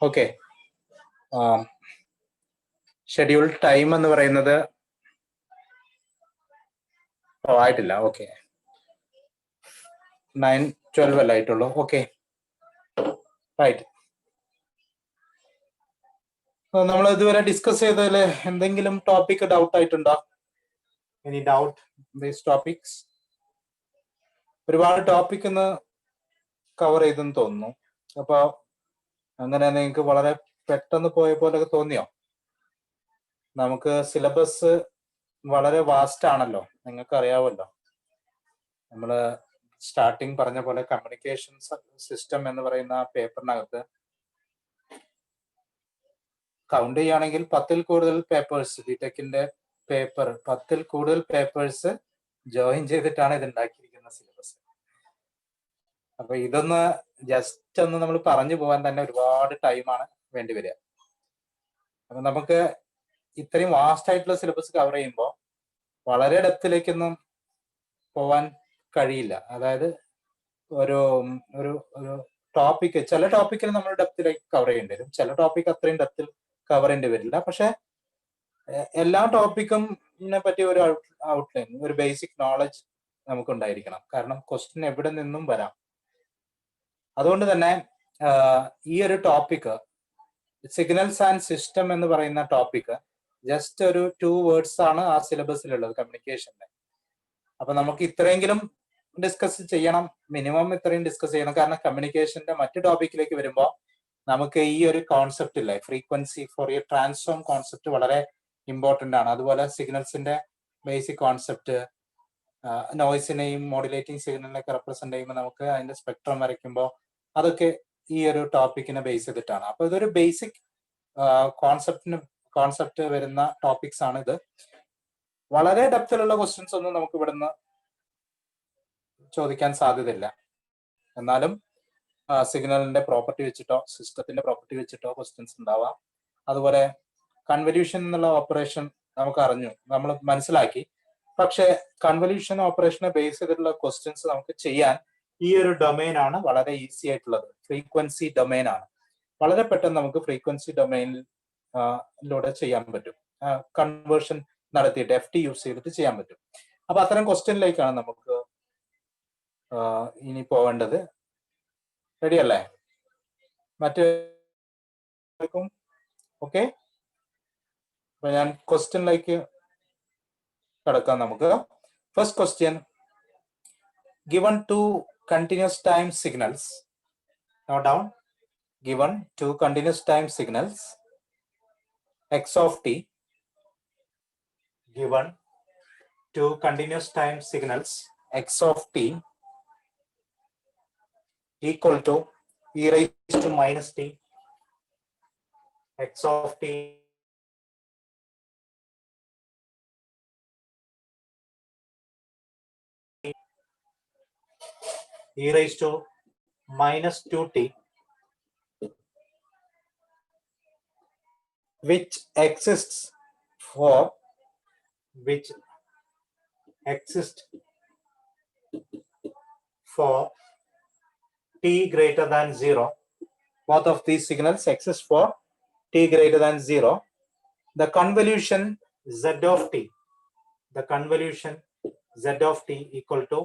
Okay, schedule time എന്ന് പറയുന്നത് ആയിട്ടില്ല. ഓക്കെ, 9:12 അല്ല ആയിട്ടുള്ളൂ. Okay, right. നമ്മൾ ഇതുവരെ ഡിസ്കസ് ചെയ്തതിൽ എന്തെങ്കിലും ടോപ്പിക് ഡൗട്ട് ആയിട്ടുണ്ടോ? Any doubt these topics? ഒരുപാട് ടോപ്പിക് ഇന്ന് കവർ ചെയ്തെന്ന് തോന്നുന്നു. അപ്പൊ അങ്ങനെ നിങ്ങൾക്ക് വളരെ പെട്ടെന്ന് പോയ പോലെയൊക്കെ തോന്നിയോ? നമുക്ക് സിലബസ് വളരെ വാസ്റ്റ് ആണല്ലോ, നിങ്ങൾക്ക് അറിയാമല്ലോ. നമ്മള് സ്റ്റാർട്ടിങ് പറഞ്ഞ പോലെ കമ്മ്യൂണിക്കേഷൻ സിസ്റ്റം എന്ന് പറയുന്ന പേപ്പറിനകത്ത് കൗണ്ട് ചെയ്യുകയാണെങ്കിൽ 10-ൽ കൂടുതൽ പേപ്പേഴ്സ്, ബിടെക്കിന്റെ പേപ്പർ 10-ൽ കൂടുതൽ പേപ്പേഴ്സ് ജോയിൻ ചെയ്തിട്ടാണ് ഇത് ഉണ്ടാക്കിയിരിക്കുന്ന സിലബസ്. അപ്പൊ ഇതൊന്ന് ജസ്റ്റ് ഒന്ന് നമ്മൾ പറഞ്ഞു പോകാൻ തന്നെ ഒരുപാട് ടൈമാണ് വേണ്ടി വരിക. അപ്പൊ നമുക്ക് ഇത്രയും വാസ്റ്റ് ആയിട്ടുള്ള സിലബസ് കവർ ചെയ്യുമ്പോൾ വളരെ ഡെപ്തിലേക്കൊന്നും പോവാൻ കഴിയില്ല. അതായത് ഒരു ഒരു ഒരു ടോപ്പിക്, ചില ടോപ്പിക്കിൽ നമ്മൾ ഡെപ്തിലേക്ക് കവർ ചെയ്യേണ്ടി വരും, ചില ടോപ്പിക് അത്രയും ഡെപ്തിൽ കവർ ചെയ്യേണ്ടി വരില്ല. പക്ഷെ എല്ലാ ടോപ്പിക്കും പറ്റി ഒരു ഔട്ട്ലൈൻ, ഒരു ബേസിക് നോളജ് നമുക്ക് ഉണ്ടായിരിക്കണം. കാരണം ക്വസ്റ്റ്യൻ എവിടെ നിന്നും വരാം. അതുകൊണ്ട് തന്നെ ഈ ഒരു ടോപ്പിക് സിഗ്നൽസ് ആൻഡ് സിസ്റ്റം എന്ന് പറയുന്ന ടോപ്പിക് ജസ്റ്റ് ഒരു 2 വേർഡ്സ് ആണ് ആ സിലബസിലുള്ളത് കമ്മ്യൂണിക്കേഷന്റെ. അപ്പൊ നമുക്ക് ഇത്രയെങ്കിലും ഡിസ്കസ് ചെയ്യണം, മിനിമം ഇത്രയും ഡിസ്കസ് ചെയ്യണം. കാരണം കമ്മ്യൂണിക്കേഷന്റെ മറ്റു ടോപ്പിക്കിലേക്ക് വരുമ്പോൾ നമുക്ക് ഈ ഒരു കോൺസെപ്റ്റ് ഇല്ലേ, ഫ്രീക്വൻസി ഫോറിയർ ട്രാൻസ്ഫോം കോൺസെപ്റ്റ് വളരെ ഇമ്പോർട്ടന്റ് ആണ്. അതുപോലെ സിഗ്നൽസിന്റെ ബേസിക് കോൺസെപ്റ്റ്, നോയ്സിനെയും മോഡുലേറ്റിംഗ് സിഗ്നലിനെയൊക്കെ റെപ്രസെന്റ് ചെയ്യുമ്പോൾ നമുക്ക് അതിന്റെ സ്പെക്ട്രം വരയ്ക്കുമ്പോൾ അതൊക്കെ ഈ ഒരു ടോപ്പിക്കിനെ ബേസ് ചെയ്തിട്ടാണ്. അപ്പൊ ഇതൊരു ബേസിക് കോൺസെപ്റ്റ് വരുന്ന ടോപ്പിക്സ് ആണ് ഇത്. വളരെ ഡെപ്തിലുള്ള ക്വസ്റ്റ്യൻസ് ഒന്നും നമുക്ക് ഇവിടുന്ന് ചോദിക്കാൻ സാധ്യതയില്ല. എന്നാലും സിഗ്നലിന്റെ പ്രോപ്പർട്ടി വെച്ചിട്ടോ സിസ്റ്റത്തിന്റെ പ്രോപ്പർട്ടി വെച്ചിട്ടോ ക്വസ്റ്റ്യൻസ് ഉണ്ടാവാം. അതുപോലെ കൺവല്യൂഷൻ എന്നുള്ള ഓപ്പറേഷൻ നമുക്ക് അറിഞ്ഞു, നമ്മൾ മനസ്സിലാക്കി. പക്ഷെ കൺവല്യൂഷൻ ഓപ്പറേഷനെ ബേസ് ചെയ്തിട്ടുള്ള ക്വസ്റ്റ്യൻസ് നമുക്ക് ചെയ്യാൻ ഈ ഒരു ഡൊമൈൻ ആണ് വളരെ ഈസി ആയിട്ടുള്ളത്. ഫ്രീക്വൻസി ഡൊമൈൻ ആണ്. വളരെ പെട്ടെന്ന് നമുക്ക് ഫ്രീക്വൻസി ഡൊമൈനിലൂടെ ചെയ്യാൻ പറ്റും. കൺവേർഷൻ നടത്തിയിട്ട് FT യൂസ് ചെയ്തിട്ട് ചെയ്യാൻ പറ്റും. അപ്പൊ അത്തരം ക്വസ്റ്റ്യനിലേക്കാണ് നമുക്ക് ഇനി പോവേണ്ടത്. റെഡി അല്ലേ? മറ്റേക്കും ഓക്കെ. അപ്പൊ ഞാൻ ക്വസ്റ്റ്യനിലേക്ക് കടക്കാം. നമുക്ക് first question, given 2 continuous time signals, note down, given 2 continuous time signals x of t, given 2 continuous time signals x of t equal to e raised to minus t, x of t e raised to minus 2t, which exists for t greater than 0. Both of these signals exist for t greater than 0. The convolution z of t, equal to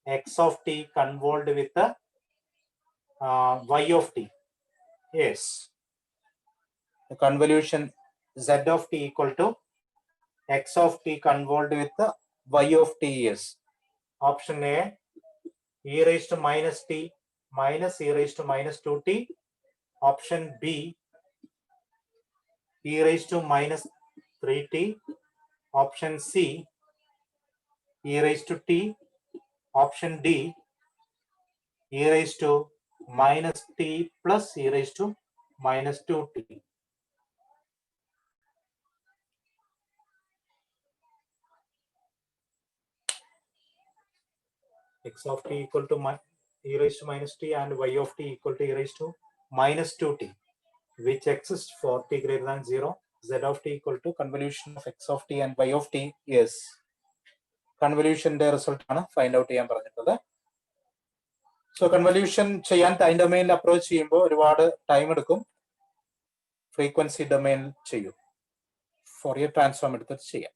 x of t convolved with the y of t. Yes, the convolution z of t equal to x of t convolved with the y of t is option A, e raised to minus t minus e raised to minus 2t. Option B, e raised to minus 3t. Option C, e raised to t. Option D, e raised to minus t plus e raised to minus 2t. X of t equal to e raised to minus t and y of t equal to e raised to minus 2t, which exists for t greater than 0. Z of t equal to convolution of x of t and y of t is കൺവല്യൂഷന്റെ result ആണ് find out ചെയ്യാൻ പറഞ്ഞിട്ടുള്ളത്. So convolution ചെയ്യാൻ time ഡൊമൈനിൽ approach ചെയ്യുമ്പോൾ ഒരുപാട് time എടുക്കും. Frequency domain ചെയ്യൂ. ഫോറിയർ ട്രാൻസ്ഫോം എടുത്തിട്ട് ചെയ്യാം.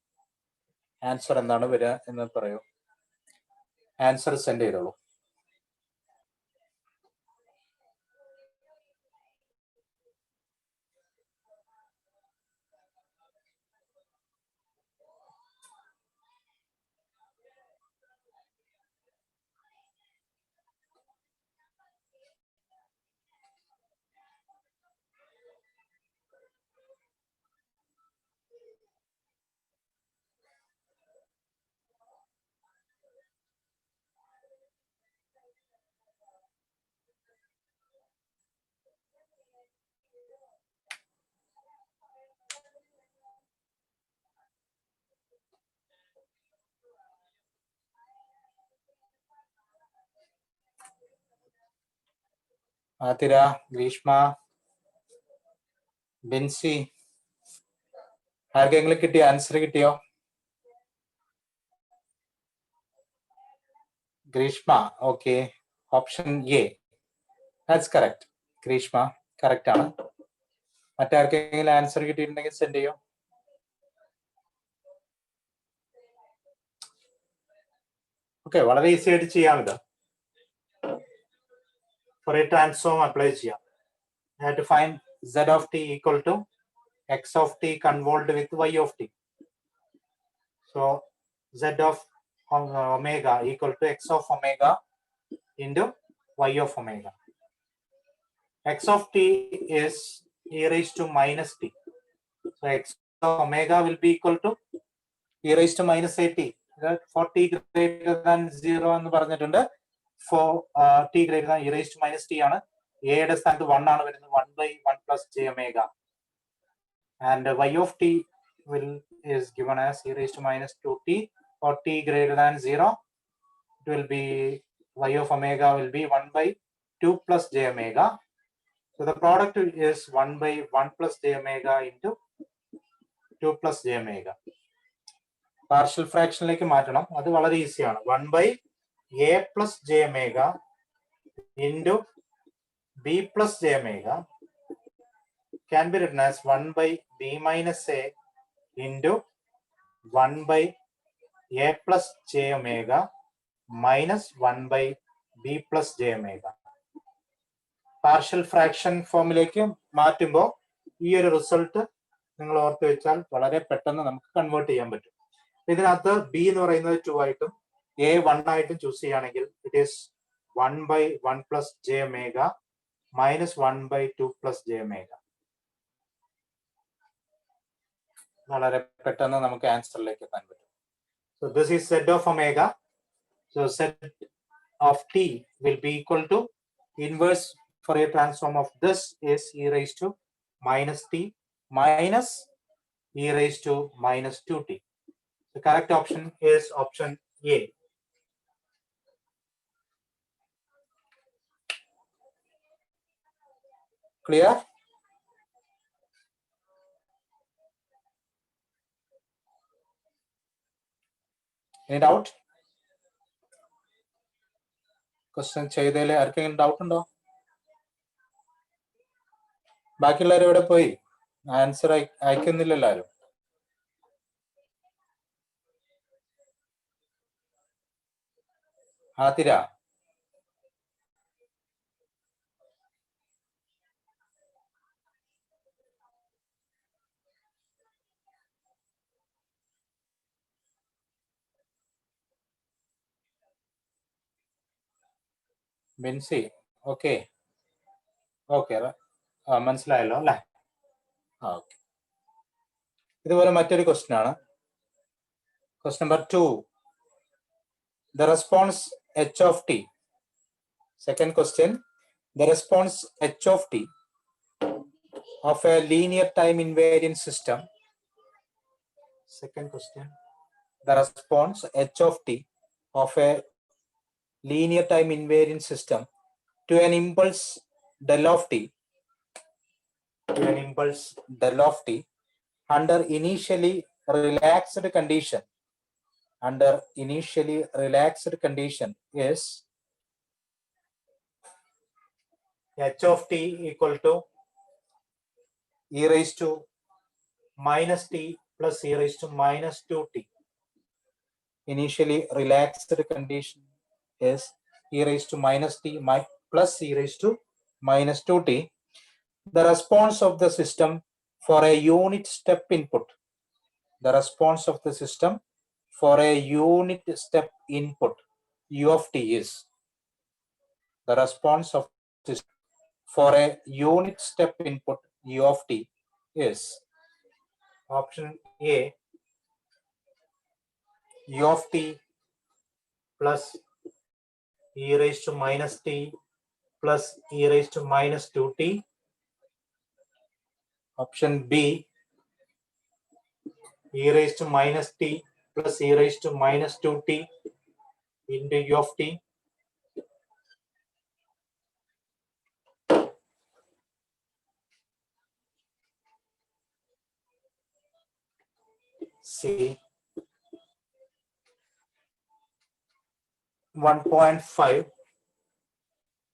ആൻസർ എന്താണ് വരിക എന്ന് പറയൂ. ആൻസർ സെൻഡ് ചെയ്തോളൂ. ആതിര, ഗ്രീഷ്മ, ബിൻസി, ആർക്കെങ്കിലും കിട്ടിയോ? ആൻസർ കിട്ടിയോ? Greeshma, okay. Option A, that's correct. Greeshma correct ആണ്. മറ്റാർക്കെങ്കിലും ആൻസർ കിട്ടിയിട്ടുണ്ടെങ്കിൽ സെൻഡ് ചെയ്യോ. ഓക്കെ, വളരെ ഈസി ആയിട്ട് ചെയ്യാം. ഇത് ഫോറിയർ ട്രാൻസ്ഫോം അപ്ലൈ ചെയ്യാം. You have to find z of t equal to x of t convolved with y of t. So z of omega equal to x of omega into y of omega. X of t is e raised to minus t. So x of omega will be equal to e raised to minus at. For t greater than 0 എന്ന് പറഞ്ഞിട്ടുണ്ട്. For t greater than e raised to minus t ആണ്. എയുടെ സ്ഥാനത്ത് 1 ആണ് വരുന്നത്. 1/1 plus j omega. And y of t is given as e raised to minus 2t. For t greater than 0, it will be y of omega will be 1/2 plus j omega. So the product is 1/1 plus j omega into 2 plus j omega. Partial ഫ്രാക്ഷനിലേക്ക് മാറ്റണം. അത് വളരെ ഈസിയാണ്. 1/a plus j omega into b plus j omega can be written as 1/b minus a into 1/a plus j omega minus 1/b plus j omega. Partial fraction ഫോമിലേക്ക് മാറ്റുമ്പോൾ ഈ ഒരു result നിങ്ങൾ ഓർത്ത് വെച്ചാൽ വളരെ പെട്ടെന്ന് നമുക്ക് കൺവേർട്ട് ചെയ്യാൻ പറ്റും. ഇതിനകത്ത് ബി എന്ന് പറയുന്നത് 2 ആയിട്ടും എ 1 ആയിട്ടും ചൂസ് ചെയ്യുകയാണെങ്കിൽ it is 1/1 plus j omega minus 1/2 plus j omega. വളരെ പെട്ടെന്ന് നമുക്ക് ആൻസറിലേക്ക് എത്താൻ പറ്റും. So this is z of omega. So z of t will be equal to inverse Fourier transform of this is e raised to minus t minus e raised to minus 2t. The correct option is option A. Clear? Any doubt? Question ചെയ്തതിൽ ആർക്കെങ്കിലും doubt ഉണ്ടോ? ബാക്കിയുള്ളവരും എവിടെ പോയി? Answer അയക്കുന്നില്ലല്ലോ ആരും. Athira, Binsi, okay okay മനസ്സിലായല്ലോ അല്ലേ? Okay. ഇതുപോലെ മറ്റൊരു ക്വസ്റ്റ്യൻ ആണ്. Question number 2. The response h of t. Second question. The response h of t of a linear time invariant system. Second question. The response h of t of a linear time invariant system to an impulse del of t under initially relaxed condition is h of t equal to e raised to minus t plus e raised to minus 2t. Initially relaxed condition is e raised to minus t plus e raised to minus 2t. The response of the system for a unit step input. The response of the system for a unit step input u of t is. The response of the system for a unit step input u of t is option A, u of t plus e raised to minus t plus e raised to minus 2t. Option B, e raised to minus t plus e raised to minus 2t into u of t. C, 1.5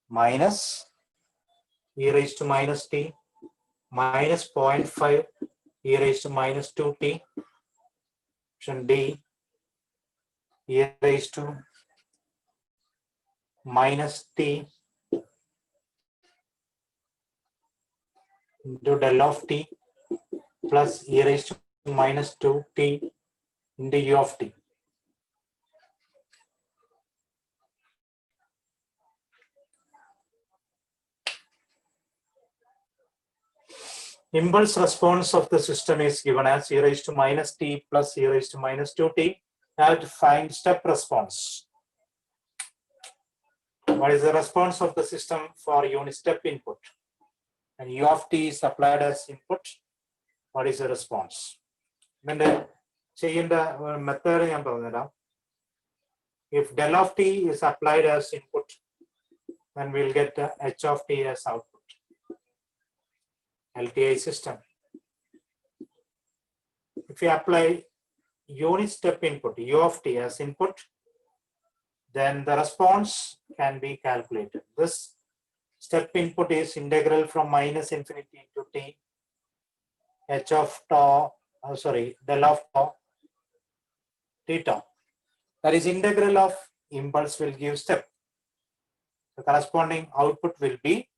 minus e raised to minus t minus 0.5 e raised to minus 2t. Option D, e raised to minus t into del of t plus e raised to minus 2t into u of t. Impulse response of the system is given as e raised to minus t plus e raised to minus 2t. I have to find step response. What is the response of the system for unit step input? And u of t is applied as input. What is the response? Method, if del of t is applied as input, then we'll get h of t as output. LTI system. If you apply unit step input u of t as input, then the response can be calculated. This step input is integral from minus infinity to t h of tau, del of tau theta. That is integral of impulse will give step. The corresponding output will be,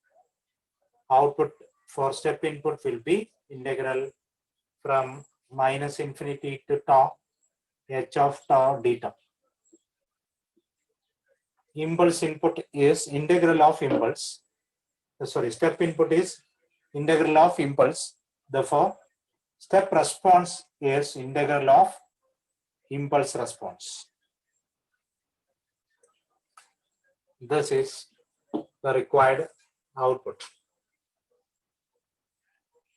output for step input will be integral from minus infinity to tau h of tau theta. Impulse input is integral of impulse. Step input is integral of impulse. Therefore, step response is integral of impulse response. This is the required output.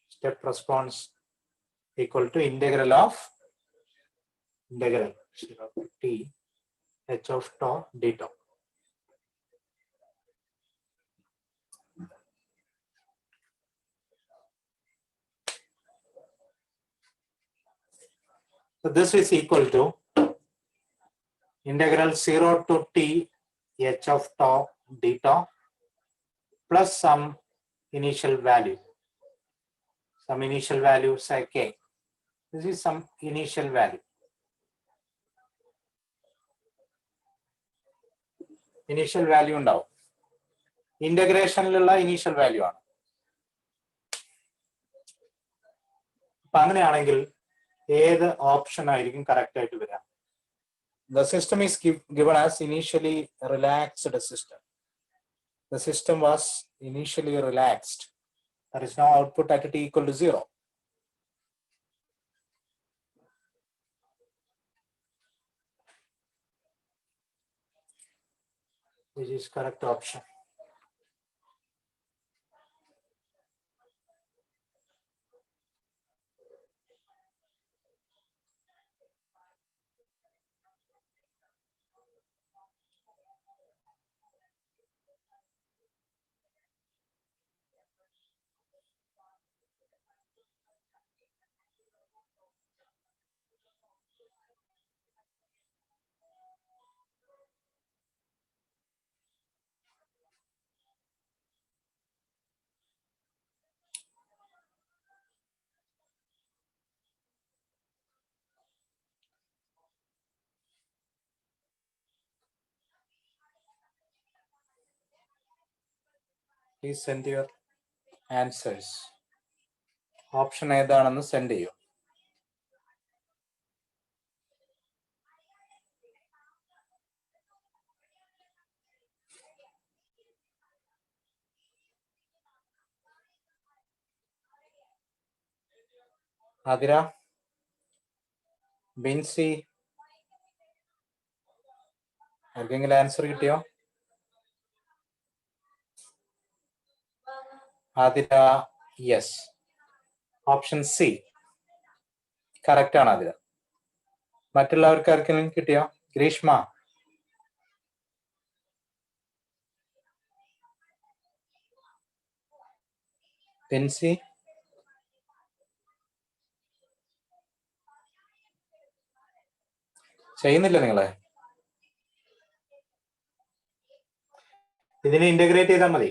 Step response equal to integral of t h of tau theta. So this is equal to integral 0 to t h of tau theta plus some initial value. Some initial value say k. This is some initial value. Initial value ഉണ്ടാവും. ഇന്റഗ്രേഷനിലുള്ള initial value ആണ്. അപ്പൊ അങ്ങനെയാണെങ്കിൽ ഏത് option ആയിരിക്കും correct ആയിട്ട് വരിക? The system is given as initially relaxed system. The system was initially relaxed. There is no output at t equal to 0. This is correct option. Please send your answers. Option ഏതാണെന്ന് send ചെയ്യൂ. ആതിര, ബിൻസി, ആർക്കെങ്കിലും answer കിട്ടിയോ? Athira, yes. Option C correct ആണ് ആതിര. മറ്റുള്ളവർക്ക് ആർക്കെങ്കിലും കിട്ടിയോ? ഗ്രീഷ്മ, ബിൻസി, ചെയ്യുന്നില്ല നിങ്ങളെ? ഇതിനെ ഇന്റഗ്രേറ്റ് ചെയ്താൽ മതി.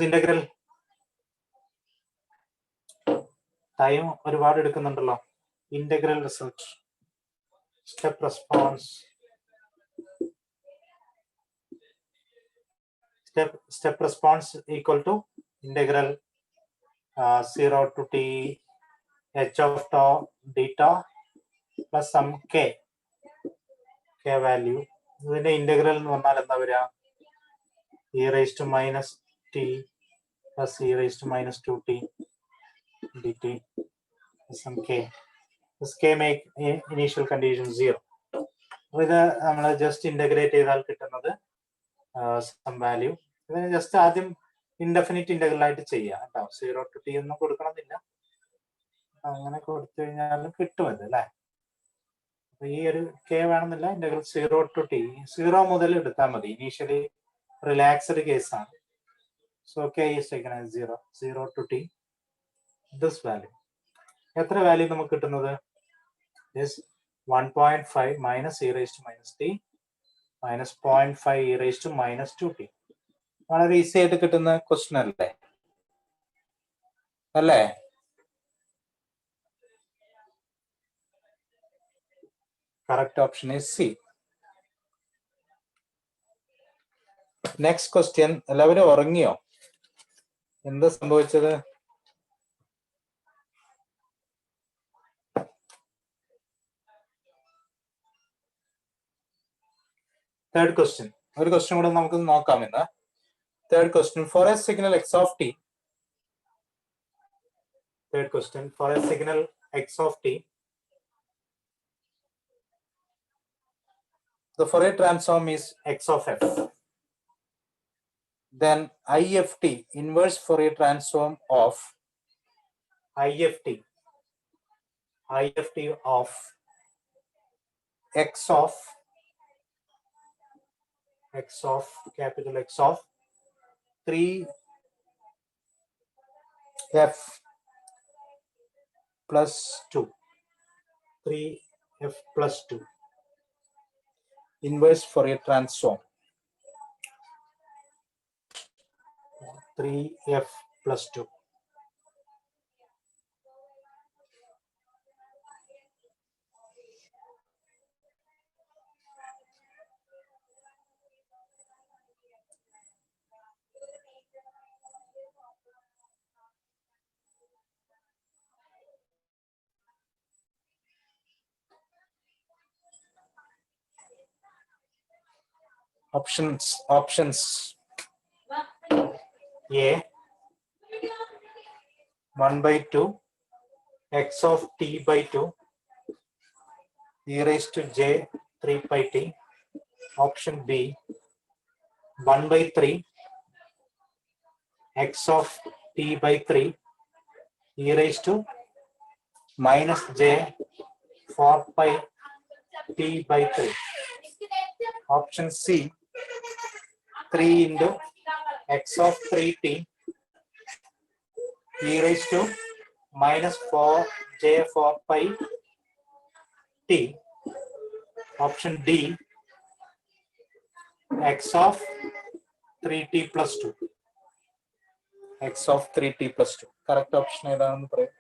ഇന്റഗ്രൽ ടൈം ഒരുപാട് എടുക്കുന്നുണ്ടല്ലോ. Integral result, step response, step response equal to integral 0 to t h of tau theta plus some k value. ഇതിന്റെ ഇന്റഗ്രൽ എന്ന് പറഞ്ഞാൽ എന്താ വരിക? e raised to minus t plus e raised to minus 2t dt plus some k. This k make initial condition 0. ഇത് നമ്മൾ just integrate ചെയ്താൽ കിട്ടുന്നത് some value. ഇതിന് ജസ്റ്റ് ആദ്യം ഇൻഡെഫിനിറ്റ് ഇന്റഗ്രൽ ആയിട്ട് ചെയ്യാം കേട്ടോ. 0 to t ഒന്നും കൊടുക്കണമെന്നില്ല. അങ്ങനെ കൊടുത്തു കഴിഞ്ഞാൽ കിട്ടും ഇത് അല്ലേ. അപ്പൊ ഈ ഒരു k വേണമെന്നില്ല. ഇന്റഗ്രൽ 0 to t 0 മുതൽ എടുത്താൽ മതി. ഇനീഷ്യലി റിലാക്സ്ഡ് കേസാണ്. So k is taken as 0 to t this value. എത്ര വാല്യൂ നമുക്ക് കിട്ടുന്നത്? is 1.5 minus e raised to minus t minus 0.5 e raised to minus 2t. വളരെ ഈസി ആയിട്ട് കിട്ടുന്ന ക്വസ്റ്റ്യൻ അല്ലേ? അല്ലേ? Correct option is C. Next question. എല്ലാവരും ഉറങ്ങിയോ? എന്താ സംഭവിച്ചത്? Third question. ഒരു ക്വസ്റ്റ്യൻ കൂടെ നമുക്ക് നോക്കാം ഇന്ന്. Third question, for a signal x of t. Third question, for a signal x of t, the Fourier transform is x of f. Then IFT, inverse Fourier transform of IFT of x of capital X of 3f plus 2. 3f plus 2. Inverse Fourier transform. 3f plus 2. Options. A 1/2 x of t by 2 e raised to j 3 pi t. Option B 1/3 x of t by 3 e raised to minus j 4 pi t by 3. Option C 3 into x of 3t e raised to minus 4 j 4 pi t. Option D x of 3t plus 2. X of 3t plus 2. Correct option ഏതാണെന്ന് പറയൂ.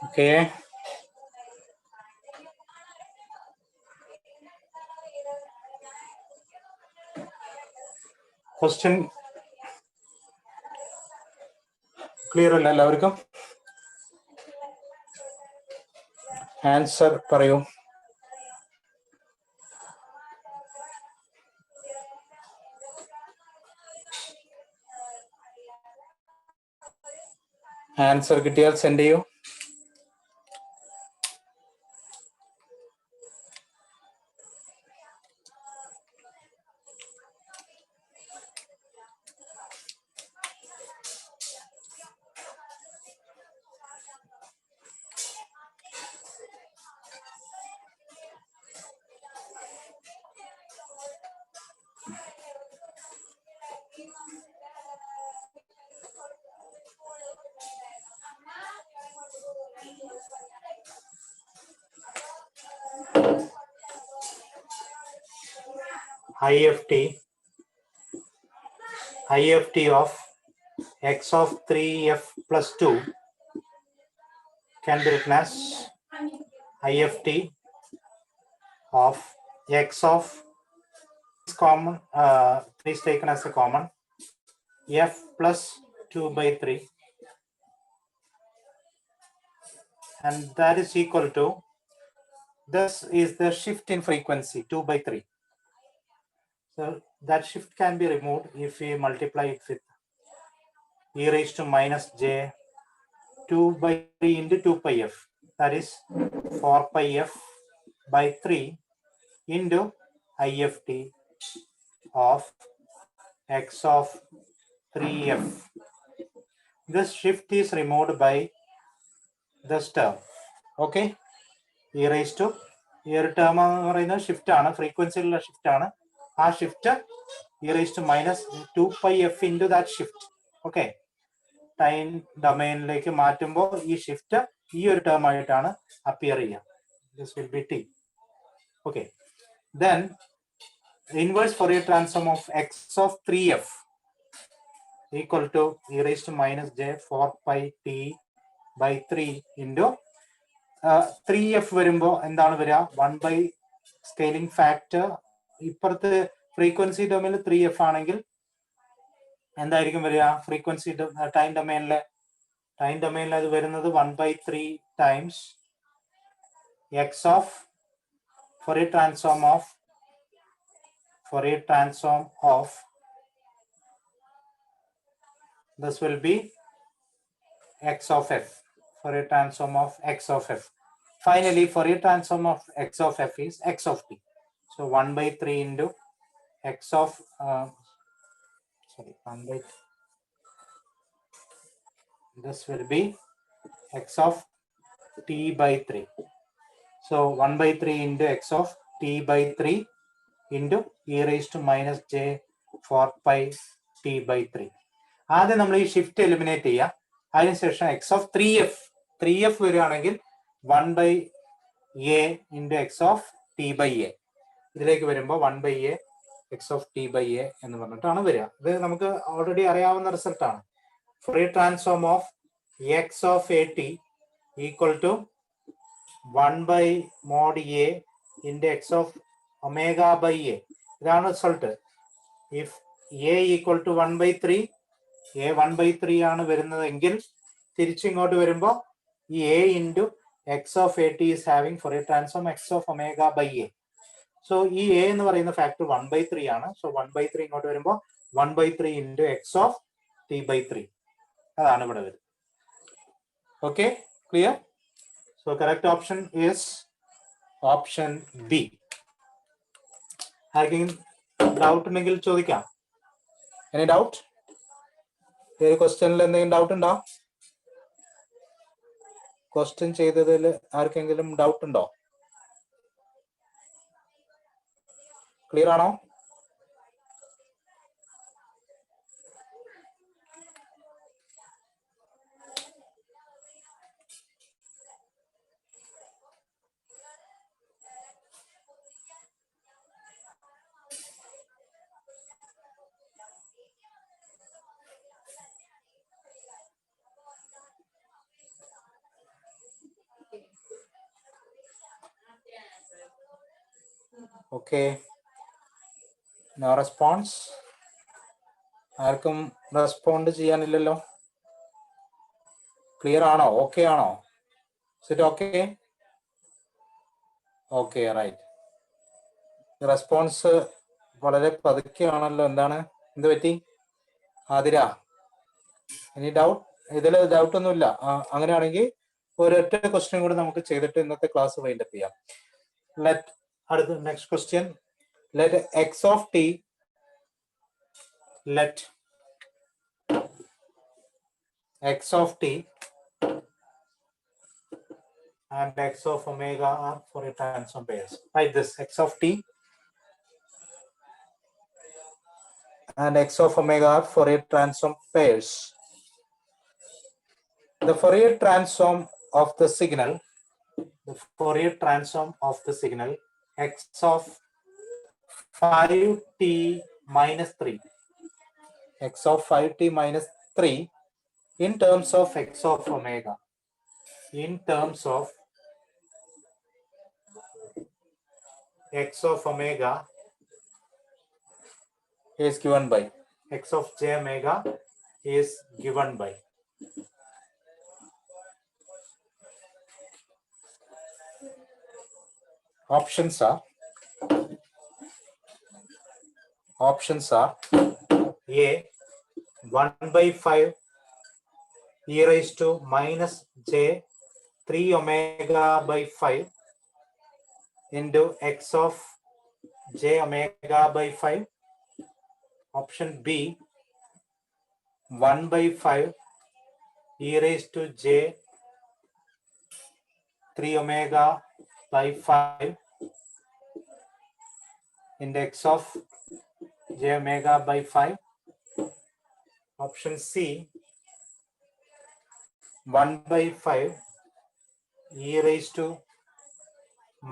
Okay. Question clear അല്ല എല്ലാവർക്കും? Answer പറയൂ. Answer കിട്ടിയാൽ send ചെയ്യൂ. IFT of x of 3f plus 2 can be written as IFT of x of common 3 is taken as a common f plus 2 by 3, and that is equal to, this is the shift in frequency 2 by 3. So that shift can be removed if we multiply it with e raised to minus j 2 by 3 into 2 pi f, that is 4 pi f by 3 into IFT of x of 3f. This shift is removed by this term. Okay, e raised to, ഈ ഒരു term എന്ന് പറയുന്നത് shift ആണ്, ഫ്രീക്വൻസിയിലുള്ള shift ആണ്. ആ shift e raised to minus 2 pi f into that shift. Okay, time ഡൊമൈനിലേക്ക് മാറ്റുമ്പോൾ ഈ ഷിഫ്റ്റ് ഈ ഒരു ടേം ആയിട്ടാണ് അപ്പിയർ ചെയ്യുക. This will be t. Okay, then inverse Fourier transform of x of 3f equal to e raised to minus j 4 pi t by 3 into 3f വരുമ്പോൾ എന്താണ് വരിക, 1 by സ്കെയിലിംഗ് ഫാക്ടർ. ഇപ്പുറത്ത് frequency ഡൊമൈനിൽ 3f ആണെങ്കിൽ എന്തായിരിക്കും വരിക, frequency time ഡൊമൈനിൽ അത് വരുന്നത് 1 by 3 times x of Fourier transform of this will be x of f, Fourier transform of x of f. Finally, Fourier transform of x of f is x of t. So 1 by 3 into x of 1 by, this will be x of t by 3. So 1 by 3 into x of t by 3 into e raised to minus j 4 pi t by 3. ആദ്യം നമ്മൾ ഈ shift eliminate ചെയ്യുക. അതിനുശേഷം X of 3f വരികയാണെങ്കിൽ 1 by a into x of t by a, ഇതിലേക്ക് വരുമ്പോൾ 1 by a x of t by a എന്ന് പറഞ്ഞിട്ടാണ് വരിക. ഇത് നമുക്ക് ഓൾറെഡി അറിയാവുന്ന റിസൾട്ടാണ്. Fourier transform of x of at equal to 1 by mod a into x of omega by a. ഇതാണ് result. If a equal to 1 by 3, a 1 by 3 ആണ് വരുന്നതെങ്കിൽ തിരിച്ചിങ്ങോട്ട് വരുമ്പോൾ ഈ a into x of at is having Fourier transform x of omega by a. So ഈ a എന്ന് പറയുന്ന factor 1 by 3 ആണ്. So 1 by 3 ഇങ്ങോട്ട് വരുമ്പോൾ 1 by 3 into x of t by 3, അതാണ് ഇവിടെ വരുന്നത്. Okay, clear? So correct option is option B. ആർക്കെങ്കിലും ഡൗട്ട് ഉണ്ടെങ്കിൽ ചോദിക്കാം. Any doubt? ഈ ക്വസ്റ്റ്യനിൽ എന്തെങ്കിലും ഡൗട്ട് ഉണ്ടോ? ക്വസ്റ്റ്യൻ ചെയ്തതിൽ ആർക്കെങ്കിലും ഡൗട്ട് ഉണ്ടോ? ക്ലിയർ ആണോ? Okay. No response. ആർക്കും റെസ്പോണ്ട് ചെയ്യാനില്ലല്ലോ. ക്ലിയർ ആണോ? ഓക്കെ ആണോ? It okay? Okay, right. Response വളരെ പതുക്കെയാണല്ലോ. എന്ത് പറ്റി? ആതിര, ഇനി ഡൗട്ട്? ഇതിൽ ഡൗട്ട് ഒന്നുമില്ല. അങ്ങനെയാണെങ്കിൽ ഒരൊറ്റ ക്വസ്റ്റ്യൻ കൂടി നമുക്ക് ചെയ്തിട്ട് ഇന്നത്തെ ക്ലാസ് വൈൻഡപ്പ് ചെയ്യാം. അടുത്ത next question. Let X of T and x of omega are Fourier transform pairs. Write this: x of t and x of omega are Fourier transform pairs. The Fourier transform of the signal x of 5t minus 3, x of 5t minus 3 in terms of x of omega, is given by x of j omega is given by options are A 1 by 5 e raised to minus j 3 omega by 5 into x of j omega by 5. Option B 1 by 5 e raised to j 3 omega by 5 into x of j omega by 5. Option C 1 by 5 e raised to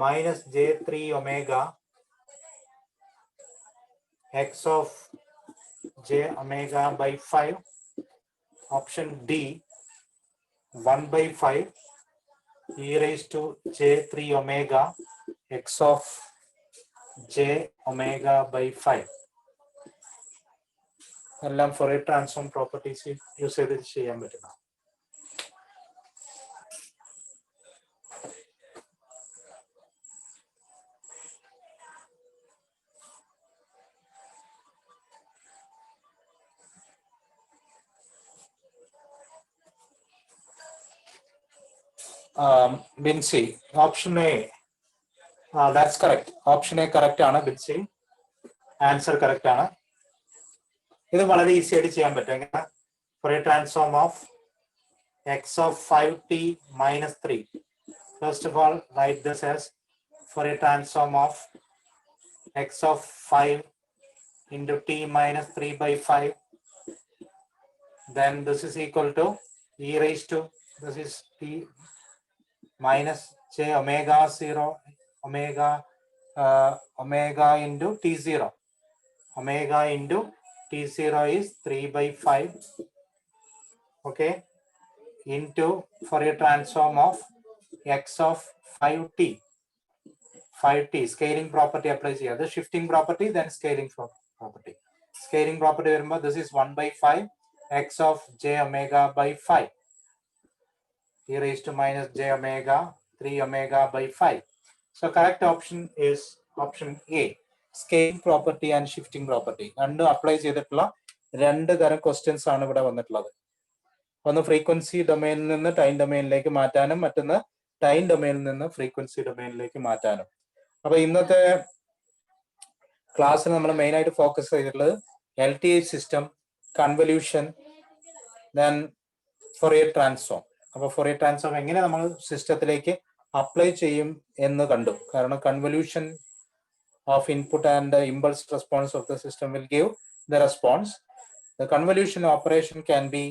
minus j 3 omega x of j omega by 5. Option D 1 by 5 e raised to j 3 omega x of j omega by 5. എല്ലാം Fourier transform properties use ചെയ്ത് ചെയ്യാൻ പറ്റുന്ന. Binsi, option A. That's correct. Option A correct ആണ് Binsi. Answer correct ആണ്. ഇത് വളരെ easy ആയിട്ട് ചെയ്യാൻ പറ്റും. എങ്ങനെ? Fourier transform of x of 5t minus 3. First of all, write this as Fourier transform of x of 5 into t minus 3 by 5. Then this is equal to e raised to, this is t minus j omega 0 omega into t0. Omega into t0 is 3 by 5. Okay, into Fourier transform of x of 5t. Scaling property applies here. The shifting property, then scaling property. Scaling property, remember, this is 1 by 5 x of j omega by 5 e raised to minus j omega 3 omega by 5. So correct option is option A, scaling property and shifting property. And apply ചെയ്തിട്ടുള്ള രണ്ട് തരം questions ആണ് ഇവിടെ വന്നിട്ടുള്ളത്. ഒന്ന് frequency ഡൊമൈനിൽ നിന്ന് time ഡൊമൈനിലേക്ക് മാറ്റാനും മറ്റൊന്ന് ടൈം ഡൊമൈനിൽ നിന്ന് ഫ്രീക്വൻസി ഡൊമൈനിലേക്ക് മാറ്റാനും. അപ്പൊ ഇന്നത്തെ ക്ലാസ്സിൽ നമ്മൾ മെയിൻ ആയിട്ട് ഫോക്കസ് ചെയ്തിട്ടുള്ളത് LTI system, convolution, then Fourier transform. അപ്പൊ Fourier ട്രാൻസ്ഫോം എങ്ങനെ നമ്മൾ സിസ്റ്റത്തിലേക്ക് അപ്ലൈ ചെയ്യും എന്ന് കണ്ടു. കാരണം convolution of input and impulse response of the system will give the response. The convolution operation can be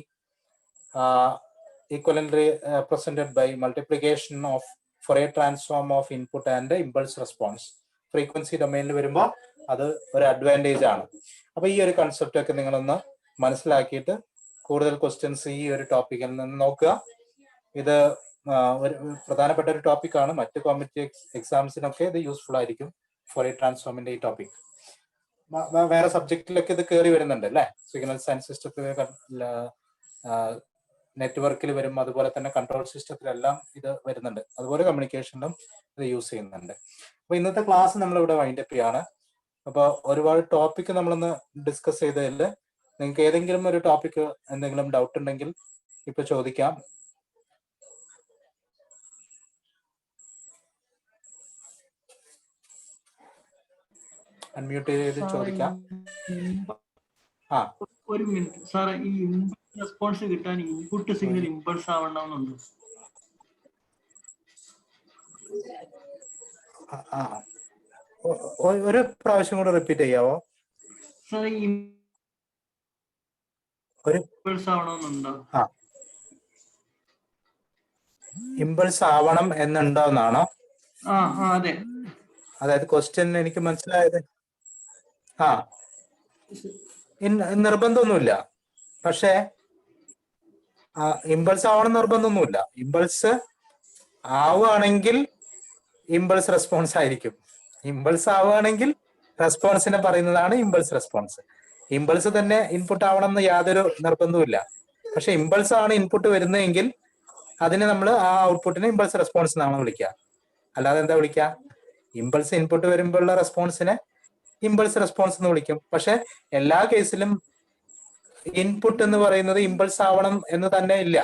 equivalently presented by multiplication of Fourier transform of input and impulse response. Frequency ഡൊമൈനിൽ വരുമ്പോൾ അത് ഒരു advantage ആണ്. അപ്പൊ ഈ ഒരു concept ഒക്കെ നിങ്ങളൊന്ന് മനസ്സിലാക്കിയിട്ട് കൂടുതൽ ക്വസ്റ്റ്യൻസ് ഈ ഒരു ടോപ്പിക്കിൽ നിന്ന് നോക്കുക. ഇത് ഒരു പ്രധാനപ്പെട്ട ഒരു ടോപ്പിക്കാണ്. മറ്റ് കോമ്പറ്റീവ് എക്സാംസിനൊക്കെ ഇത് യൂസ്ഫുൾ ആയിരിക്കും. ഫോറിയർ ട്രാൻസ്ഫോമിന്റെ ഈ ടോപ്പിക്. വേറെ സബ്ജക്റ്റിലൊക്കെ ഇത് കയറി വരുന്നുണ്ട് അല്ലേ? സിഗ്നൽ സയൻസ് സിസ്റ്റത്തിൽ, നെറ്റ്വർക്കിൽ വരും, അതുപോലെ തന്നെ കൺട്രോൾ സിസ്റ്റത്തിലെല്ലാം ഇത് വരുന്നുണ്ട്. അതുപോലെ കമ്മ്യൂണിക്കേഷനിലും ഇത് യൂസ് ചെയ്യുന്നുണ്ട്. അപ്പൊ ഇന്നത്തെ ക്ലാസ് നമ്മൾ ഇവിടെ വൈൻഡപ്പ് ചെയ്യാണ്. അപ്പൊ ഒരുപാട് ടോപ്പിക് നമ്മളൊന്ന് ഡിസ്കസ് ചെയ്തതിൽ നിങ്ങൾക്ക് ഏതെങ്കിലും ഒരു ടോപ്പിക് എന്തെങ്കിലും ഡൗട്ട് ഉണ്ടെങ്കിൽ ഇപ്പൊ ചോദിക്കാം. അൺമ്യൂട്ട് ചെയ്ത് ചോദിക്കാം. ഒരു മിനിറ്റ് സാറേ, ഈ റെസ്പോൺസ് കിട്ടാൻ ഇൻപുട്ട് സിഗ്നൽ ഇമ്പൾസ് ആവണമെന്നുണ്ട്. ഒരു പ്രാവശ്യം കൂടെ റിപ്പീറ്റ് ചെയ്യാവോ സാറേ? ഇമ്പൾസ് ആവണമെന്നുണ്ടോ? ഇമ്പൾസ് ആവണം എന്നുണ്ടോ എന്നാണോ? അതെ. അതായത് ക്വസ്റ്റ്യൻ എനിക്ക് മനസ്സിലായത് നിർബന്ധമൊന്നുമില്ല. പക്ഷേ ഇമ്പൾസ് ആവണം നിർബന്ധമൊന്നുമില്ല. ഇമ്പൾസ് ആവുകയാണെങ്കിൽ ഇമ്പൾസ് റെസ്പോൺസ് ആയിരിക്കും. ഇമ്പൾസ് ആവുകയാണെങ്കിൽ റെസ്പോൺസിനെ പറയുന്നതാണ് ഇമ്പൾസ് റെസ്പോൺസ്. ഇമ്പൾസ് തന്നെ ഇൻപുട്ട് ആവണം എന്ന് യാതൊരു നിർബന്ധവുമില്ല. പക്ഷെ ഇമ്പൾസ് ആണ് ഇൻപുട്ട് വരുന്നതെങ്കിൽ അതിന് നമ്മൾ ആ ഔട്ട്പുട്ടിനെ ഇമ്പൾസ് റെസ്പോൺസ് എന്നാണ് വിളിക്കുക. അല്ലാതെ എന്താ വിളിക്കുക? ഇമ്പൾസ് ഇൻപുട്ട് വരുമ്പോഴുള്ള റെസ്പോൺസിനെ ഇമ്പൾസ് റെസ്പോൺസ് എന്ന് വിളിക്കും. പക്ഷെ എല്ലാ കേസിലും ഇൻപുട്ട് എന്ന് പറയുന്നത് ഇമ്പൾസ് ആവണം എന്ന് തന്നെ ഇല്ല.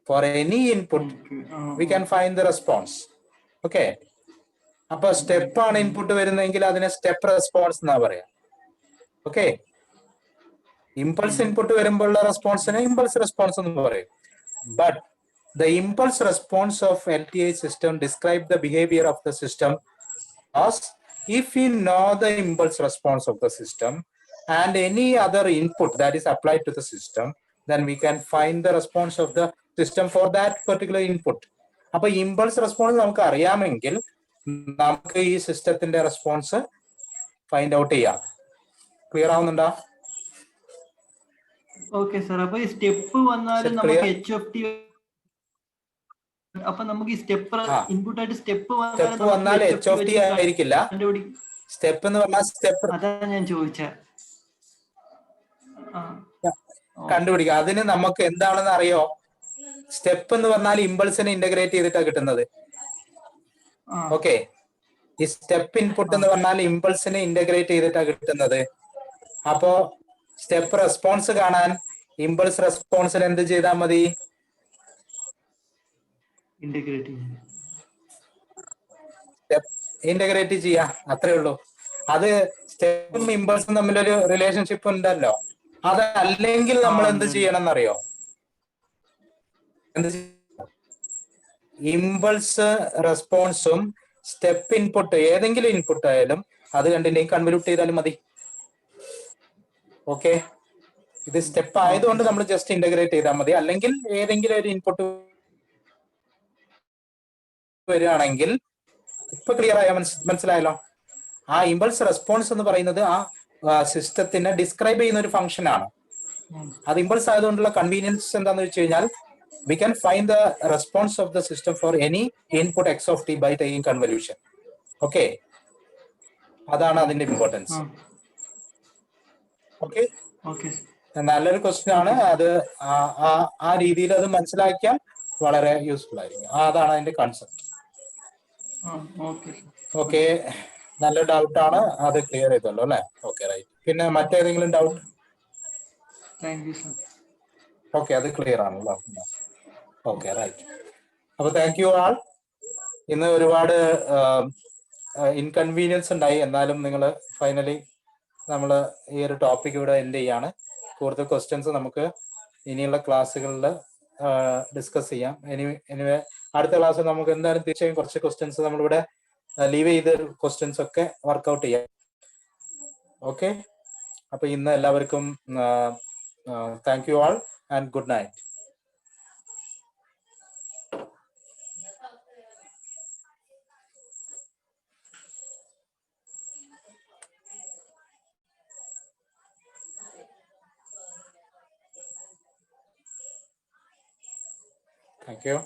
For any input we can find the response. Okay. അപ്പൊ സ്റ്റെപ്പ് ആണ് ഇൻപുട്ട് വരുന്നതെങ്കിൽ അതിനെ സ്റ്റെപ്പ് റെസ്പോൺസ് എന്നാ പറയാ. ഓക്കെ. ഇമ്പൾസ് ഇൻപുട്ട് വരുമ്പോഴുള്ള റെസ്പോൺസിനെ ഇമ്പൾസ് റെസ്പോൺസ് എന്ന് പറയും. But the impulse response of LTI system describe the behavior of the system as if we know the impulse response of the system and any other input that is applied to the system, then we can find the response of the system for that particular input. അപ്പൊ impulse response നമുക്ക് അറിയാമെങ്കിൽ നമുക്ക് ഈ സിസ്റ്റത്തിന്റെ response find out ചെയ്യാം. Clear ആവുന്നുണ്ടോ? Okay sir. അപ്പൊ ഈ സ്റ്റെപ്പ് വന്നാലും നമുക്ക് HFT, അപ്പൊ നമുക്ക് ഈ സ്റ്റെപ്പ് ഇൻപുട്ട് ആയിട്ട് സ്റ്റെപ്പ് വന്നാൽ HFT ആയിരിക്കില്ല. സ്റ്റെപ്പ് എന്ന് പറഞ്ഞാൽ സ്റ്റെപ്പ്, അതാ ഞാൻ ചോദിച്ചത്. കണ്ടുപിടിക്കുക. അതിന് നമുക്ക് എന്താണെന്ന് അറിയോ? സ്റ്റെപ്പ് എന്ന് പറഞ്ഞാൽ ഇമ്പൾസിനെ ഇന്റഗ്രേറ്റ് ചെയ്തിട്ടാണ് കിട്ടുന്നത്. ഓക്കെ. ഈ സ്റ്റെപ്പ് ഇൻപുട്ട് എന്ന് പറഞ്ഞാൽ ഇമ്പൾസിനെ ഇന്റഗ്രേറ്റ് ചെയ്തിട്ടാണ് കിട്ടുന്നത്. അപ്പോ സ്റ്റെപ്പ് റെസ്പോൺസ് കാണാൻ ഇമ്പൾസ് റെസ്പോൺസിന് എന്ത് ചെയ്താൽ മതി? ഇന്റഗ്രേറ്റ് ചെയ്യാ, അത്രേ ഉള്ളൂ. അത് സ്റ്റെപ്പും ഇമ്പൾസും തമ്മിലൊരു റിലേഷൻഷിപ്പ് ഉണ്ടല്ലോ. അതല്ലെങ്കിൽ നമ്മൾ എന്ത് ചെയ്യണം എന്നറിയോ? ഇമ്പൾസ് റെസ്പോൺസും സ്റ്റെപ്പ് ഇൻപുട്ട് ഏതെങ്കിലും ഇൻപുട്ട് ആയാലും അത് രണ്ടിന്റെയും കൺവല്യൂട്ട് ചെയ്താലും മതി. ഓക്കെ. ഇത് സ്റ്റെപ്പ് ആയതുകൊണ്ട് നമ്മൾ ജസ്റ്റ് ഇന്റഗ്രേറ്റ് ചെയ്താൽ മതി. അല്ലെങ്കിൽ ഏതെങ്കിലും ഒരു ഇൻപുട്ട് വരികയാണെങ്കിൽ, ഇപ്പൊ ക്ലിയർ ആയോ? മനസ്സിലായല്ലോ? ആ ഇമ്പൾസ് റെസ്പോൺസ് എന്ന് പറയുന്നത് ആ സിസ്റ്റത്തിനെ ഡിസ്ക്രൈബ് ചെയ്യുന്ന ഒരു ഫംഗ്ഷൻ ആണ്. അത് ഇമ്പൾസ് ആയതുകൊണ്ടുള്ള കൺവീനിയൻസ് എന്താണെന്ന് വെച്ച് കഴിഞ്ഞാൽ we can find the response of the system for any input x of t by taking convolution. Okay. അതാണ് അതിന്റെ ഇമ്പോർട്ടൻസ്. ഓക്കെ. നല്ലൊരു ക്വസ്റ്റ്യൻ ആണ് അത്. ആ രീതിയിൽ അത് മനസ്സിലാക്കിയാൽ വളരെ യൂസ്ഫുൾ ആയിരിക്കും. അതാണ് അതിന്റെ കൺസെപ്റ്റ്. ഓക്കെ. നല്ല ഡൗട്ട് ആണ്, അത് ക്ലിയർ ചെയ്തല്ലോ അല്ലെ? Okay, right. പിന്നെ മറ്റേതെങ്കിലും ഡൗട്ട്? ഓക്കെ, അത് ക്ലിയർ ആണല്ലോ. Okay, right. അപ്പൊ താങ്ക് യു ആൾ. ഇന്ന് ഒരുപാട് ഇൻകൺവീനിയൻസ് ഉണ്ടായി. എന്നാലും നിങ്ങൾ ഫൈനലി നമ്മൾ ഈ ഒരു ടോപ്പിക് ഇവിടെ എൻഡ് ചെയ്യാണ്. കൂടുതൽ ക്വസ്റ്റ്യൻസ് നമുക്ക് ഇനിയുള്ള ക്ലാസ്സുകളിൽ ഡിസ്കസ് ചെയ്യാം. എനിവേ അടുത്ത ക്ലാസ്സിൽ നമുക്ക് എന്തായാലും തീർച്ചയായും കുറച്ച് ക്വസ്റ്റ്യൻസ് നമ്മളിവിടെ ലീവ് ചെയ്ത ക്വസ്റ്റ്യൻസ് ഒക്കെ വർക്ക്ഔട്ട് ചെയ്യാം. ഓക്കെ. അപ്പൊ ഇന്ന് എല്ലാവർക്കും thank you all and good night. Thank you.